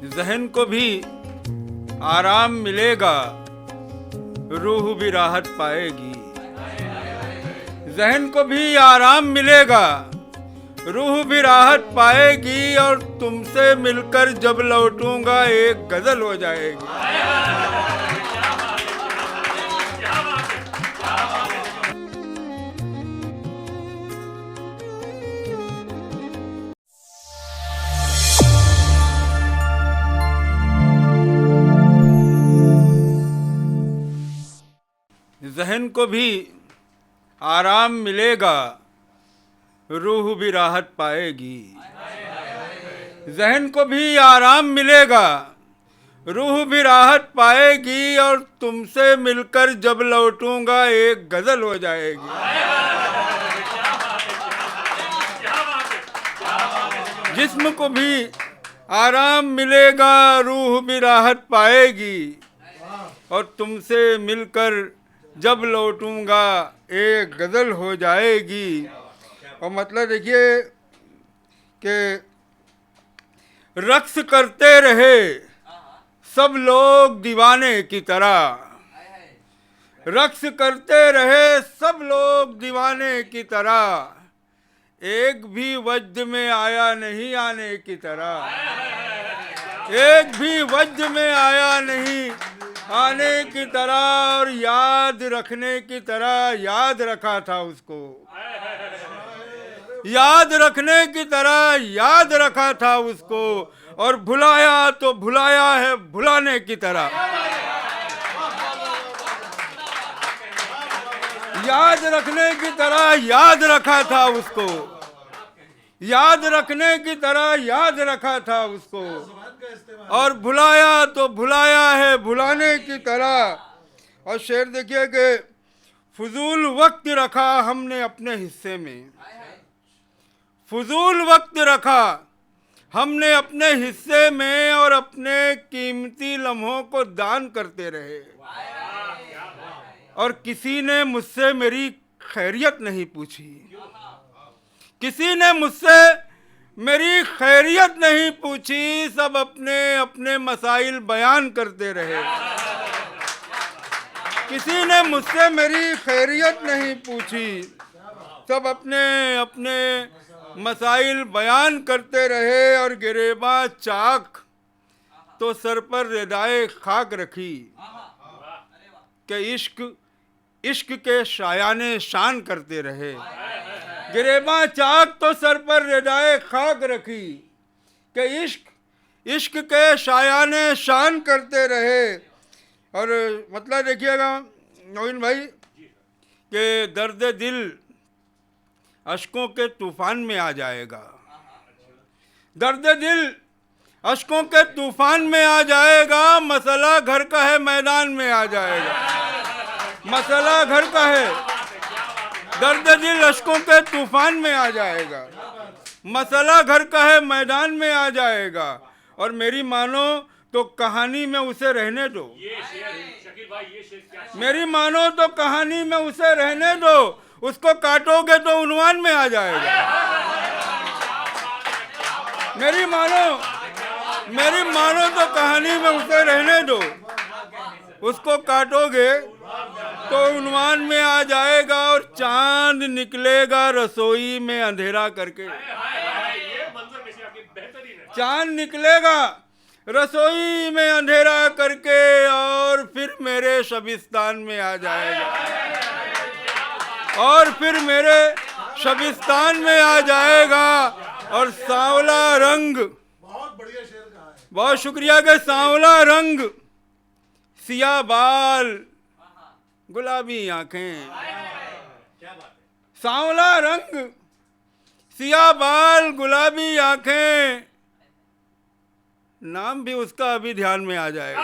ज़हन को भी आराम मिलेगा, रूह भी राहत पाएगी। ज़हन को भी आराम मिलेगा, रूह भी राहत पाएगी, और तुमसे मिलकर जब लौटूंगा एक गजल हो जाएगी। ज़हन को भी आराम मिलेगा, रूह भी राहत पाएगी। ज़हन को भी आराम मिलेगा, रूह भी राहत पाएगी, और तुमसे मिलकर जब लौटूंगा एक गजल हो जाएगी। जिस्म को भी आराम मिलेगा, रूह भी राहत पाएगी, और तुमसे मिलकर जब लौटूंगा एक गज़ल हो जाएगी। और मतलब देखिए कि रक्स करते रहे सब लोग दीवाने की तरह, रक्स करते रहे सब लोग दीवाने की तरह, एक भी वजद में आया नहीं आने की तरह, एक भी वजद में आया नहीं आने की तरह, और याद रखने की तरह याद रखा था उसको, याद रखने की तरह याद रखा था उसको, और भुलाया तो भुलाया है भुलाने की तरह, याद रखने की तरह याद रखा था उसको, याद रखने की तरह याद रखा था उसको, और भुलाया तो भुलाया है भुलाने की तरह। और शेर देखिए कि फजूल वक्त रखा हमने अपने हिस्से में, फजूल वक्त रखा हमने अपने हिस्से में, और अपने कीमती लम्हों को दान करते रहे, और किसी ने मुझसे मेरी खैरियत नहीं पूछी, किसी ने मुझसे मेरी खैरियत नहीं पूछी, सब अपने अपने मसाइल बयान करते रहे, किसी ने मुझसे मेरी खैरियत नहीं पूछी, सब अपने अपने मसाइल बयान करते रहे, और गिरेबा चाक तो सर पर रिदाए खाक रखी, कि इश्क इश्क के शायाने शान करते रहे, गिरेबा चाक तो सर पर रिदाए खाक रखी, कि इश्क इश्क के शायाने शान करते रहे। और मतलब देखिएगा नवीन भाई कि दर्द दिल अश्कों के तूफान में आ जाएगा, दर्द दिल अश्कों के तूफान में आ जाएगा, मसला घर का है मैदान में आ जाएगा, मसला घर का है, दर्द दिल अश्कों के तूफान में आ जाएगा, मसला घर का है मैदान में आ जाएगा, और मेरी मानो तो कहानी में उसे रहने दो, मेरी मानो तो कहानी में उसे रहने दो, उसको काटोगे तो उन्वान में आ जाएगा, मेरी मानो तो कहानी में उसे रहने दो, उसको काटोगे तो उन्वान में आ जाएगा, और चांद निकलेगा रसोई में अंधेरा करके, चांद निकलेगा रसोई में अंधेरा करके, और फिर मेरे शबिस्तान में आ जाएगा, और फिर मेरे शबिस्तान में आ जाएगा, और सांवला रंग, बहुत बढ़िया शेर कहा है, बहुत शुक्रिया, के सांवला रंग, सिया बाल, गुलाबी आंखें, सांवला रंग, सिया बाल, गुलाबी आंखें, नाम भी उसका अभी ध्यान में आ जाएगा,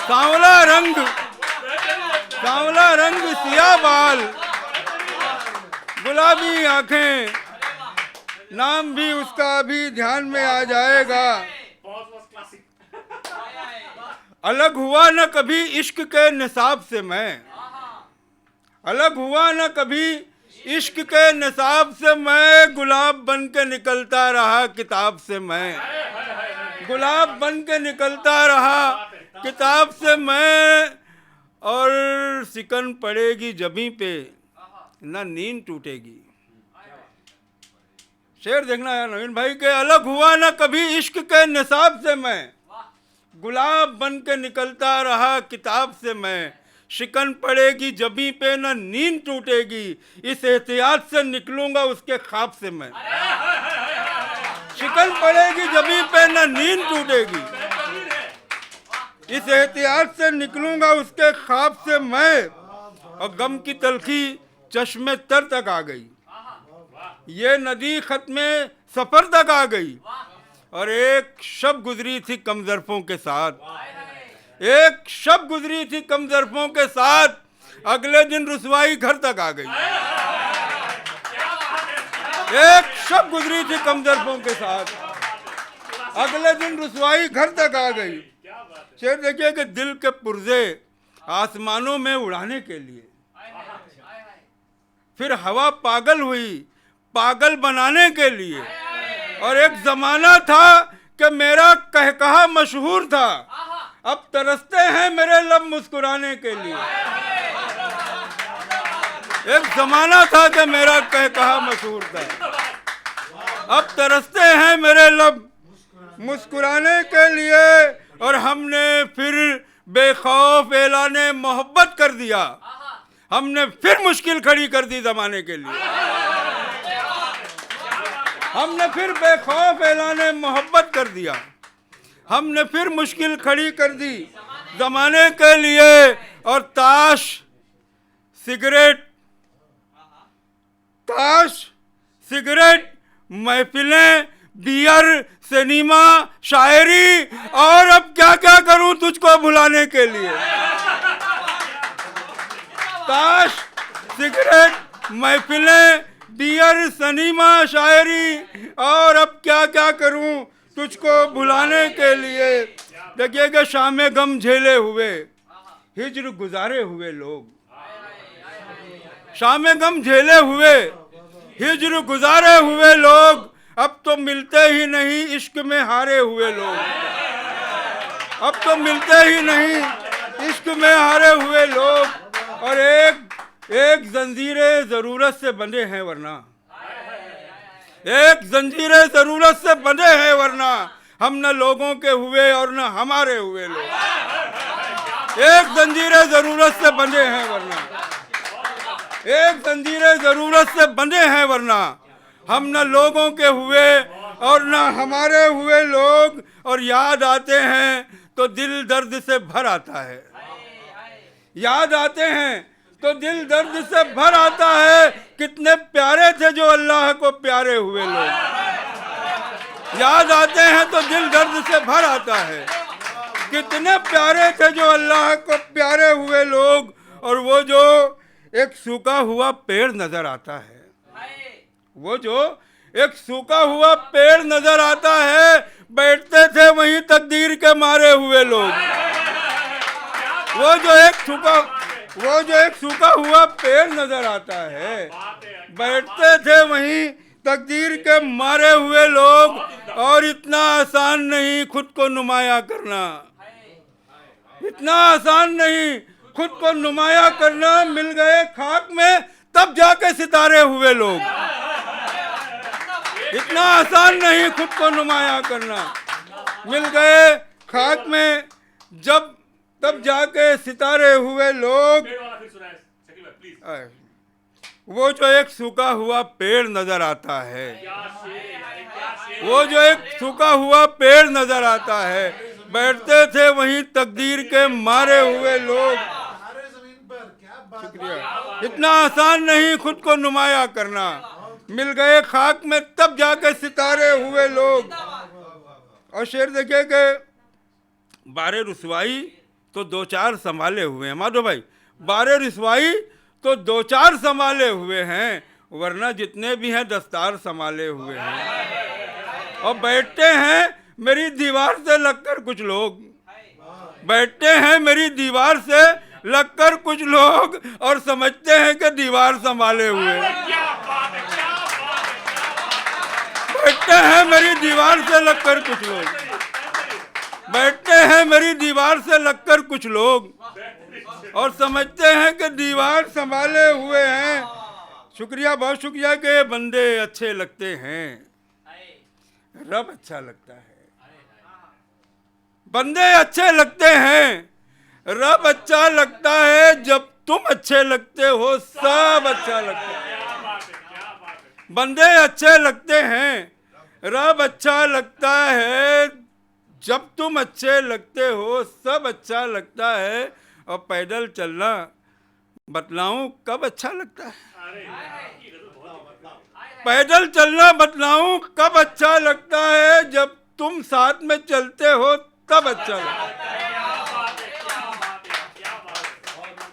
सांवला रंग, सांवला रंग, सिया बाल, गुलाबी आंखें, नाम भी उसका अभी ध्यान में आ जाएगा। अलग हुआ न कभी इश्क के निसाब से मैं, अलग हुआ न कभी इश्क के निसाब से मैं गुलाब बन के निकलता रहा किताब से मैं, गुलाब बन के निकलता रहा किताब से मैं, और सिकन पड़ेगी जबीं पे ना नींद टूटेगी। शेर देखना है नवीन भाई के, अलग हुआ ना कभी इश्क के निसाब से मैं, गुलाब बन के निकलता रहा किताब से मैं, शिकन पड़ेगी जबीं पे न नींद टूटेगी, इस एहतियात से निकलूंगा उसके ख्वाब से मैं। शिकन पड़ेगी जबीं पे न नींद टूटेगी, इस एहतियात से निकलूंगा उसके ख्वाब से मैं, और गम की तलखी चश्मे तर तक आ गई, ये नदी खत्मे सफर तक आ गई, और एक शब गुजरी थी कम ज़र्फ़ों के साथ, एक शब गुजरी थी कम ज़र्फ़ों के साथ, अगले दिन रुसवाई घर तक आ गई। एक शब गुजरी थी कम ज़र्फ़ों के साथ, अगले दिन रुसवाई घर तक आ गई। शेर देखिए कि दिल के पुर्जे आसमानों में उड़ाने के लिए, फिर हवा पागल हुई पागल बनाने के लिए, और एक जमाना था कि मेरा कहकहा मशहूर था, अब तरसते हैं मेरे लब मुस्कुराने के लिए। एक जमाना था कि मेरा कहकहा मशहूर था, अब तरसते हैं मेरे लब मुस्कुराने के लिए, और हमने फिर बेखौफ ऐलाने मोहब्बत कर दिया, हमने फिर मुश्किल खड़ी कर दी जमाने के लिए, हमने फिर बेखौफ ऐलाने मोहब्बत कर दिया, हमने फिर मुश्किल खड़ी कर दी जमाने के लिए। और ताश सिगरेट महफिलें बियर सिनेमा शायरी, और अब क्या क्या करूं तुझको भुलाने के लिए। ताश सिगरेट महफिलें बियर सिनेमा शायरी, और अब क्या क्या करूं तुझको भुलाने के लिए। देखिएगा शामे गम झेले हुए हिज्र गुजारे हुए लोग, शामे गम झेले हुए हिज्र गुजारे हुए लोग, अब तो मिलते ही नहीं इश्क में हारे हुए लोग, अब तो मिलते ही नहीं इश्क में हारे हुए लोग, और एक जंजीरे जरूरत से बंधे हैं वरना, एक जंजीरे जरूरत से बंधे हैं वरना, हम न लोगों के हुए और न हमारे हुए लोग। एक जंजीरे जरूरत से बंधे हैं वरना, एक जंजीरे जरूरत से बंधे हैं वरना, हम न लोगों के हुए और न हमारे हुए लोग। और याद आते हैं तो दिल दर्द से भर आता है, याद आते हैं तो दिल दर्द से भर आता है, कितने प्यारे थे जो अल्लाह को प्यारे हुए लोग। याद आते हैं तो दिल दर्द से भर आता है, कितने प्यारे थे जो अल्लाह को प्यारे हुए लोग। और वो जो एक सूखा हुआ पेड़ नजर आता है, वो जो एक सूखा हुआ पेड़ नजर आता है, बैठते थे वहीं तकदीर के मारे हुए लोग। वो जो एक सूखा हुआ पेड़ नजर आता है, बैठते थे वहीं तकदीर के मारे हुए लोग। और इतना आसान नहीं खुद को नुमाया करना, इतना आसान नहीं खुद को नुमाया करना। मिल गए खाक में तब जाके सितारे हुए लोग, इतना आसान नहीं खुद को नुमाया करना। मिल गए खाक में जब तब जाके सितारे हुए लोग। वो जो एक सूखा हुआ पेड़ नजर आता है, वो जो एक सूखा हुआ पेड़ नजर आता है, बैठते थे वहीं तकदीर के मारे हुए लोग। शुक्रिया। इतना आसान नहीं खुद को नुमाया करना, मिल गए खाक में तब जाके सितारे हुए लोग। और शेर देखिए कि बारे रुसवाई तो दो चार संभाले हुए हैं माधो भाई, बारे रुसवाई तो दो चार संभाले हुए हैं, वरना जितने भी हैं दस्तार संभाले हुए हैं। और बैठते हैं मेरी दीवार से लगकर कुछ लोग, बैठते हैं मेरी दीवार से लगकर कुछ लोग और समझते हैं कि दीवार संभाले हुए बैठते हैं मेरी दीवार से लगकर कुछ लोग, बैठते हैं मेरी दीवार से लगकर कुछ लोग और समझते हैं कि दीवार संभाले हुए हैं। शुक्रिया, बहुत शुक्रिया के बंदे अच्छे लगते हैं, रब अच्छा लगता है। बंदे अच्छे लगते हैं, रब अच्छा लगता है। जब तुम अच्छे लगते हो सब अच्छा लगता है। बंदे अच्छे लगते हैं, रब अच्छा लगता है। जब तुम अच्छे लगते हो सब अच्छा लगता है। और पैदल चलना बतलाऊं कब अच्छा लगता है? पैदल चलना बतलाऊं कब अच्छा लगता है? जब तुम साथ में चलते हो तब अच्छा लगता है।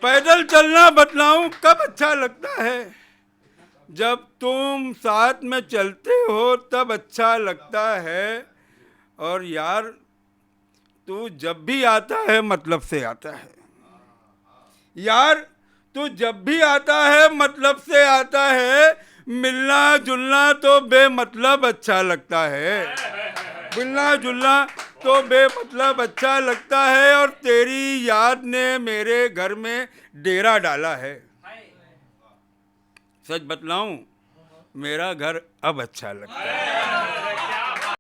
पैदल चलना बतलाऊं कब अच्छा लगता है? जब तुम साथ में चलते हो तब अच्छा लगता है। और यार तू जब भी आता है मतलब से आता है। यार तू जब भी आता है मतलब से आता है। मिलना जुलना तो बेमतलब अच्छा लगता है। मिलना जुलना तो बेमतलब अच्छा लगता है। और तेरी याद ने मेरे घर में डेरा डाला है। सच बतलाऊं, मेरा घर अब अच्छा लगता है।